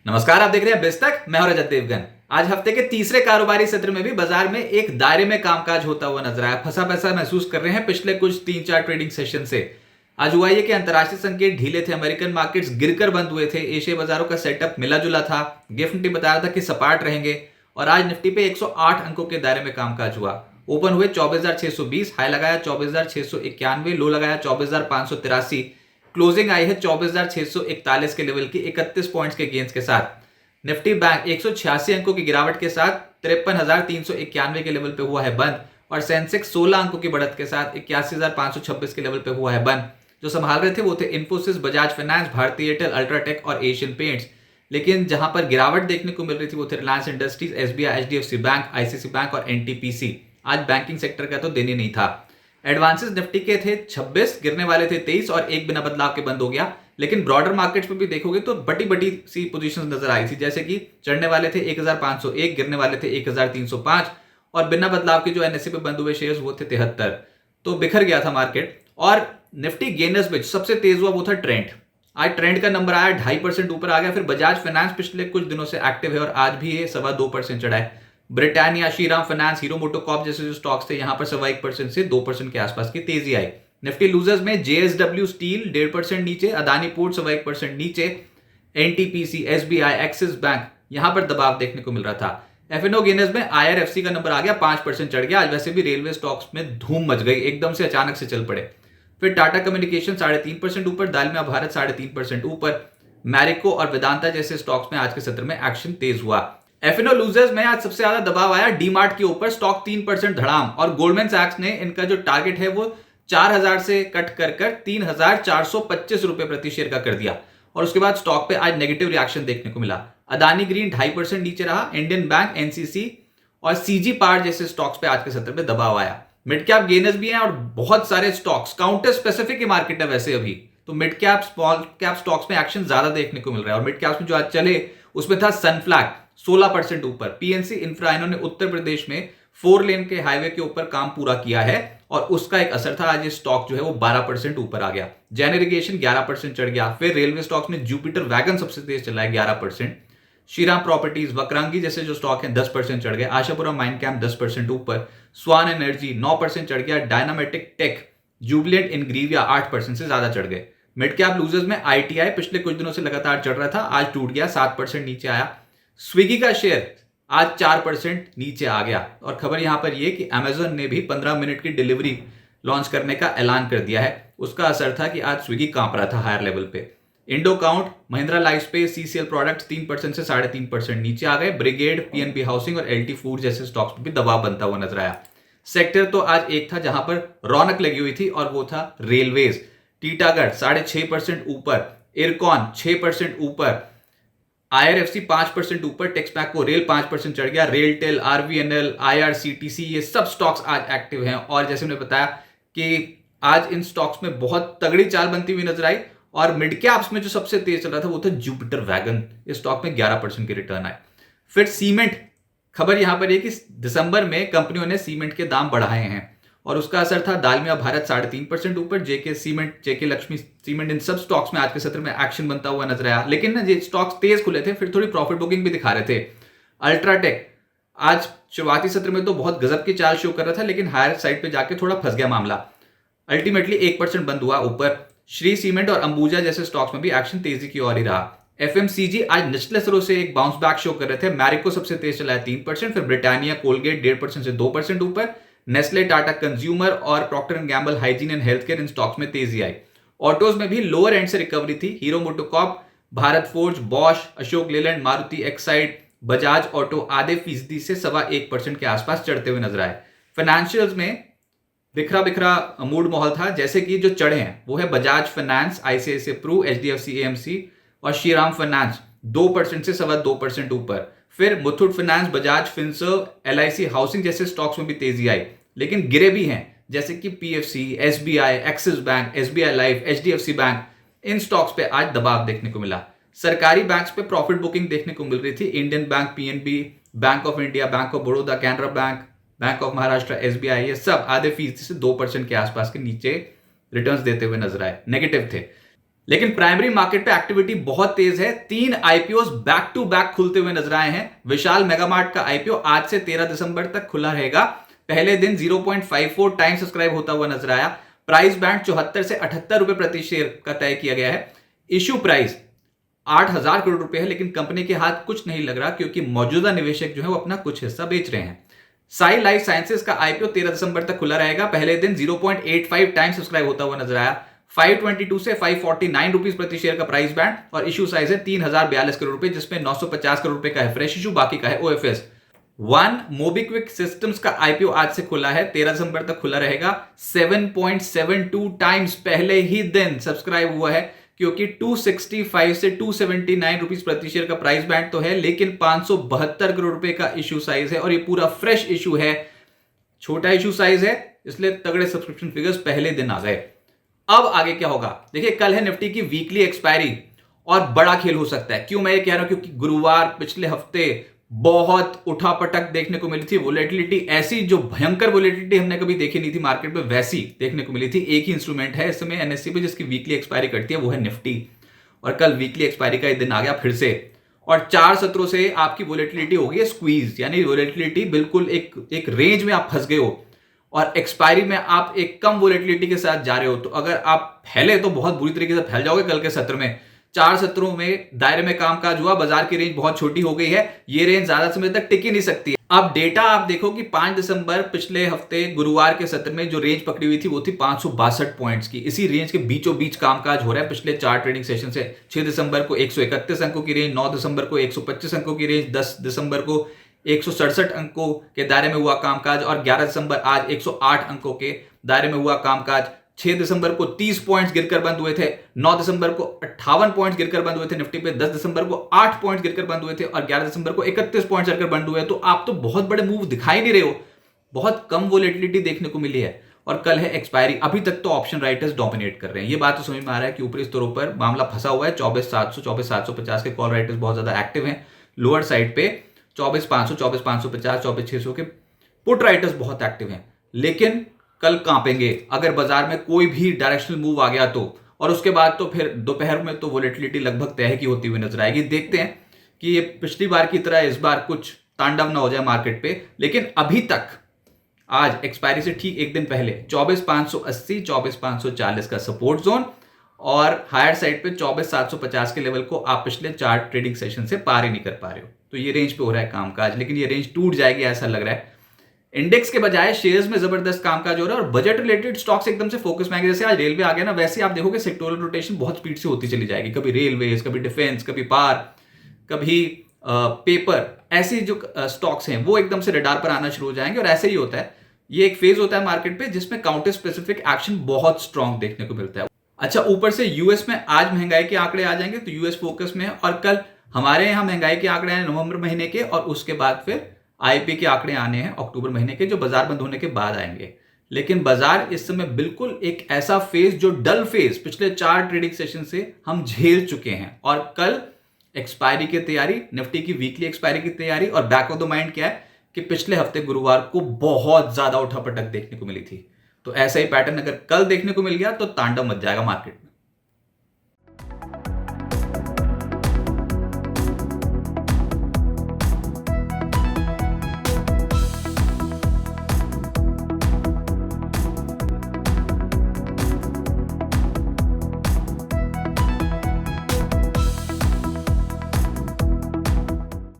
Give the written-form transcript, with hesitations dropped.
नमस्कार, आप देख रहे हैं बिस्तक। मैं हूं रजत देवगन। आज हफ्ते के तीसरे कारोबारी सत्र में भी बाजार में एक दायरे में कामकाज होता हुआ नजर आया। फंसा पैसा महसूस कर रहे हैं पिछले कुछ 3-4 ट्रेडिंग सेशन से। आज हुआ ये कि अंतर्राष्ट्रीय संकेत ढीले थे, अमेरिकन मार्केट्स गिरकर बंद हुए थे, एशियाई बाजारों का सेटअप मिला जुला था। गिफ्ट निफ्टी बता रहा था कि सपाट रहेंगे और आज निफ्टी पे 108 अंकों के दायरे में कामकाज हुआ। ओपन हुए 24,620, हाई लगाया 24,691, लो लगाया 24,583, क्लोजिंग आई है 24,641 के लेवल की 31 पॉइंट्स के गेंस के साथ। निफ्टी बैंक 186 अंकों की गिरावट के साथ 53,391 के लेवल पे हुआ है बंद और सेंसेक्स 16 अंकों की बढ़त के साथ 81,526 के लेवल पे हुआ है बंद। जो संभाल रहे थे वो थे इन्फोसिस, बजाज फाइनेंस, भारतीय एयरटेल, अल्ट्राटेक और एशियन पेंट्स। लेकिन जहां पर गिरावट देखने को मिल रही थी वो थे Reliance industries, SBI, HDFC bank, ICICI bank और एनटीपीसी। आज बैंकिंग सेक्टर का तो दिन ही नहीं था। एडवांसेस निफ्टी के थे 26, गिरने वाले थे 23 और एक बिना बदलाव के बंद हो गया। लेकिन ब्रॉडर मार्केट्स में भी देखोगे तो बड़ी बड़ी सी पोजीशंस नजर आई थी, जैसे कि चढ़ने वाले थे 1501, गिरने वाले थे 1305 और बिना बदलाव के जो एनएससी पे बंद हुए शेयर्स वो थे 73। तो बिखर गया था मार्केट। और निफ्टी गेनर्स में सबसे तेज हुआ वो था ट्रेंड। आज ट्रेंड का नंबर आया 2.5% ऊपर आ गया। फिर बजाज फाइनेंस पिछले कुछ दिनों से एक्टिव है और आज भी ये 2.25% चढ़ा है। Britannia, Shriram finance, hero MotoCorp जैसे जो स्टॉक्स थे यहां पर 1% से 2% के आसपास की तेजी आई। निफ्टी लूजर्स में जेएसडब्ल्यू स्टील 1.5% नीचे, अदानी पोर्ट 1% नीचे, एनटीपीसी, एसबीआई, एक्सिस बैंक यहां पर दबाव देखने को मिल रहा था। एफएनओ गेनर्स में आईआरएफसी का नंबर आ गया 5% चढ़ गया। आज वैसे भी रेलवे स्टॉक्स में धूम मच गई, एकदम से अचानक से चल पड़े। फिर टाटा कम्युनिकेशन 3.5% ऊपर, दालमिया भारत 3.5% ऊपर, मैरिको और वेदांता जैसे स्टॉक्स में आज के सत्र में एक्शन तेज हुआ। एफएनओ लूजर्स में आज सबसे ज्यादा दबाव आया डीमार्ट के ऊपर, स्टॉक 3% धड़ाम और गोल्डमैन सैक्स ने इनका जो टारगेट है वो 4,000 से कट कर 3,425 रुपए प्रति शेयर का कर दिया और उसके बाद स्टॉक पे आज नेगेटिव रिएक्शन देखने को मिला। अदानी ग्रीन 2.5% नीचे रहा। इंडियन बैंक, एनसीसी और सीजी पार्ट जैसे स्टॉक्स पे आज के सत्र में दबाव आया। मिड कैप गेनर्स भी हैं और बहुत सारे स्टॉक्स काउंटर स्पेसिफिक की मार्केट है वैसे अभी, तो mid cap small cap stocks में एक्शन ज्यादा देखने को मिल रहा है। और मिड कैप्स में जो आज चले उसमें था सनफ्लैग 16% ऊपर, पीएनसी इंफ्रा, इन्होंने उत्तर प्रदेश में 4 लेन के हाईवे के ऊपर काम पूरा किया है और उसका एक असर था। आज ये स्टॉक जो है वो 12% ऊपर आ गया। जैन इरिगेशन 11% चढ़ गया। फिर रेलवे स्टॉक्स में जुपिटर वैगन सबसे तेज चला है 11%। श्रीराम प्रॉपर्टीज, वक्रांगी जैसे जो स्टॉक हैं 10% चढ़ गए। आशापुरा माइन कैंप 10% ऊपर, स्वान एनर्जी 9% चढ़ गया। डायनामेटिक टेक, जुबिलेंट इनग्रीविया 8% से ज्यादा चढ़ गए। मिड कैप लूजर्स में आईटीआई पिछले कुछ दिनों से लगातार चढ़ रहा था, आज टूट गया, 7% नीचे आया। स्विगी का शेयर आज 4% नीचे आ गया। और खबर यहां पर यह कि अमेजन ने भी 15 मिनट की डिलीवरी लॉन्च करने का ऐलान कर दिया है। उसका असर था कि आज स्विगी कांप रहा था हायर लेवल पे। Indo Count, Mahindra Lifespace, CCL products 3% से 3.5% नीचे आ गए। ब्रिगेड, पीएनबी हाउसिंग और एलटी फूड जैसे स्टॉक्स पर भी दबाव बनता हुआ नजर आया। सेक्टर तो आज एक था जहां पर रौनक लगी हुई थी और वो था रेलवेज। टीटागढ़ 6.5% ऊपर, इरकॉन 6% ऊपर, आईआरएफसी 5% ऊपर, टेक्समैको रेल 5% चढ़ गया। रेलटेल, आरवीएनएल, आईआरसीटीसी ये सब स्टॉक्स आज एक्टिव हैं। और जैसे मैंने बताया कि आज इन स्टॉक्स में बहुत तगड़ी चाल बनती हुई नजर आई। और मिड कैप्स में जो सबसे तेज चल रहा था वो था जुपिटर वैगन, इस स्टॉक में 11% के रिटर्न आए। फिर सीमेंट, खबर यहां पर यह कि दिसंबर में कंपनियों ने सीमेंट के दाम बढ़ाए हैं और उसका असर था। दालमिया भारत 3.5% ऊपर, जेके सीमेंट, जेके लक्ष्मी सीमेंट, इन सब स्टॉक्स में आज के सत्र में एक्शन बनता हुआ नजर आया। लेकिन ना ये स्टॉक्स तेज खुले थे, फिर थोड़ी प्रॉफिट बुकिंग भी दिखा रहे थे। अल्ट्राटेक आज शुरुआती सत्र में तो बहुत गजब की चाल शो कर रहा था, लेकिन हायर साइड पे जाके थोड़ा फंस गया मामला। अल्टीमेटली 1% बंद हुआ ऊपर। श्री सीमेंट और अंबुजा जैसे स्टॉक्स में भी एक्शन तेजी की ओर ही रहा। एफएमसीजी आज निचले स्तरों से एक बाउंस बैक शो कर रहे थे। मैरिको सबसे तेज चला है 3%, फिर ब्रिटानिया, कोलगेट 1.5% से 2% ऊपर, नेस्ले, टाटा कंज्यूमर और Procter and Gamble Hygiene and Health Care इन स्टॉक्स में तेजी आई। ऑटोज में भी लोअर एंड से रिकवरी थी। Hero MotoCorp, Bharat Forge, Bosch, Ashok Leyland, Maruti Exide, Bajaj Auto आधे फीसदी से 1.25% के आसपास चढ़ते हुए नजर आए। फाइनेंशियल्स में बिखरा बिखरा मूड माहौल था, जैसे कि जो चढ़े हैं वो है Bajaj Finance, ICICI Pru, HDFC AMC और श्रीराम फाइनेंस 2% से 2.25% ऊपर। फिर Muthoot Finance, Bajaj Finserv, LIC Housing जैसे स्टॉक्स में भी तेजी आई। लेकिन गिरे भी हैं, जैसे कि PFC, SBI, Axis bank, SBI life, HDFC bank, इन स्टॉक्स पे आज दबाव देखने को मिला। सरकारी बैंक्स पे प्रॉफिट बुकिंग देखने को मिल रही थी। Indian bank, PNB, bank of India, bank of Baroda, Canara bank, bank of Maharashtra, SBI, ये सब आधे फीसदी से 2% के आसपास के नीचे रिटर्न्स देते हुए नजर आए, नेगेटिव थे। लेकिन प्राइमरी मार्केट पे एक्टिविटी बहुत तेज है। 3 आईपीओस बैक टू बैक खुलते हुए नजर आए हैं। विशाल मेगामार्ट का आईपीओ आज से 13 दिसंबर तक खुला रहेगा। पहले दिन 0.54 टाइम सब्सक्राइब होता हुआ नजर आया। प्राइस बैंड 74 से 78 रुपए प्रति शेयर का तय किया गया है। इश्यू प्राइस 8,000 करोड़ रुपए है, लेकिन कंपनी के हाथ कुछ नहीं लग रहा क्योंकि मौजूदा निवेशक जो है वो अपना कुछ हिस्सा बेच रहे हैं। साई लाइफ साइंसेज का आईपीओ 13 दिसंबर तक खुला रहेगा। पहले दिन 0.85 टाइम सब्सक्राइब होता हुआ नजर आया। 522 से 549 रुपीज प्रति शेयर का प्राइस बैंड और इश्यू साइज है 3042 करोड़ रुपए, जिसमें 950 करोड़ रुपए का है फ्रेश इशू, बाकी का है ओएफएस। वन मोबिक्विक सिस्टम्स का आईपीओ आज से खुला है, 13 दिसंबर तक खुला रहेगा। 7.72 टाइम्स पहले ही दिन सब्सक्राइब हुआ है, क्योंकि 265 से 279 रुपीज प्रति शेयर का प्राइस बैंड तो है, लेकिन 572 करोड़ रुपए का इश्यू साइज है और ये पूरा फ्रेश इश्यू है। छोटा इश्यू साइज है, इसलिए तगड़े सब्सक्रिप्शन फिगर्स पहले दिन आ गए। अब आगे क्या होगा देखिए, कल है निफ्टी की वीकली एक्सपायरी और बड़ा खेल हो सकता है। क्यों मैं ये कह रहा हूं, क्योंकि गुरुवार पिछले हफ्ते बहुत उठापटक देखने को मिली थी। वोलेटिलिटी ऐसी, जो भयंकर वोलेटिलिटी हमने कभी देखी नहीं थी मार्केट में, वैसी देखने को मिली थी। एक ही इंस्ट्रूमेंट है इस समय एनएससी पे जिसकी वीकली एक्सपायरी करती है, वो है निफ्टी। और कल वीकली एक्सपायरी का दिन आ गया फिर से, और 4 सत्रों से आपकी वोलेटिलिटी हो गई है स्क्वीज, यानी वोलेटिलिटी बिल्कुल एक रेंज में आप फंस गए हो और एक्सपायरी में आप एक कम वोलेटिलिटी के साथ जा रहे हो। तो अगर आप फैले तो बहुत बुरी तरीके से फैल जाओगे कल के सत्र में। 4 सत्रों में दायरे में कामकाज हुआ, बाजार की रेंज बहुत छोटी हो गई है, ये रेंज ज्यादा समय तक टिक ही नहीं सकती। अब डेटा आप देखो कि 5 दिसंबर पिछले हफ्ते गुरुवार के सत्र में जो रेंज पकड़ी हुई थी वो थी 562 पॉइंट्स की। इसी रेंज के बीचों बीच कामकाज हो रहा है पिछले 4 ट्रेडिंग सेशन से। 6 दिसंबर को 131 अंकों की रेंज, 9 दिसंबर को 125 अंकों की रेंज, 10 दिसंबर को 167 अंकों के दायरे में हुआ कामकाज और 11 दिसंबर आज 108 अंकों के दायरे में हुआ कामकाज। 6 दिसंबर को 30 पॉइंट्स गिरकर बंद हुए थे, 9 दिसंबर को 58 पॉइंट्स गिरकर बंद हुए थे निफ्टी पे, 10 दिसंबर को 8 पॉइंट्स गिरकर बंद हुए थे और 11 दिसंबर को 31 पॉइंट्स गिरकर बंद हुए। तो आप तो बहुत बड़े मूव दिखाई नहीं रहे हो, बहुत कम वोलेटिलिटी देखने को मिली है। और कल है एक्सपायरी। अभी तक तो ऑप्शन राइटर्स डोमिनेट कर रहे हैं, ये बात तो समझ में आ रहा है कि ऊपरी स्तरों पर मामला फंसा हुआ है। 24,700 24,750 के कॉल राइटर्स बहुत ज्यादा एक्टिव हैं। लोअर साइड पे 24,500 24,550 24,600 के पुट राइटर्स बहुत एक्टिव हैं। लेकिन कल कांपेंगे अगर बाजार में कोई भी डायरेक्शनल मूव आ गया तो, और उसके बाद तो फिर दोपहर में तो वोलेटिलिटी लगभग तय की होती हुई नजर आएगी। देखते हैं कि ये पिछली बार की तरह इस बार कुछ तांडव ना हो जाए मार्केट पे। लेकिन अभी तक आज एक्सपायरी से ठीक एक दिन पहले 24,580 24,540 का सपोर्ट जोन और हायर साइड पे 24,750 के लेवल को आप पिछले 4 ट्रेडिंग सेशन से पार ही नहीं कर पा रहे हो। तो ये रेंज पे हो रहा है कामकाज, लेकिन ये रेंज टूट जाएगी ऐसा लग रहा है। इंडेक्स के बजाय शेयर्स में जबरदस्त कामकाज हो रहा है और बजट रिलेटेड स्टॉक्स एकदम से फोकस में आ गए। जैसे आज रेलवे आ गया ना, वैसे आप देखोगे सेक्टोरल रोटेशन बहुत स्पीड से होती चली जाएगी। कभी रेलवेज, कभी डिफेंस, कभी पार, कभी पेपर, ऐसी जो स्टॉक्स हैं वो एकदम से रडार पर आना शुरू हो जाएंगे। और ऐसे ही होता है, ये एक फेज होता है मार्केट पे जिसमें काउंटर स्पेसिफिक एक्शन बहुत स्ट्रॉन्ग देखने को मिलता है। अच्छा, ऊपर से यूएस में आज महंगाई के आंकड़े आ जाएंगे, तो यूएस फोकस में है। और कल हमारे यहाँ महंगाई के आंकड़े आए नवंबर महीने के, और उसके बाद फिर आईपी के आंकड़े आने हैं अक्टूबर महीने के, जो बाजार बंद होने के बाद आएंगे। लेकिन बाजार इस समय बिल्कुल एक ऐसा फेज, जो डल फेज पिछले 4 ट्रेडिंग सेशन से हम झेल चुके हैं। और कल एक्सपायरी की तैयारी, निफ्टी की वीकली एक्सपायरी की तैयारी, और बैक ऑफ द माइंड क्या है कि पिछले हफ्ते गुरुवार को बहुत ज्यादा उठापटक देखने को मिली थी। तो ऐसा ही पैटर्न अगर कल देखने को मिल गया तो तांडव मच जाएगा मार्केट में।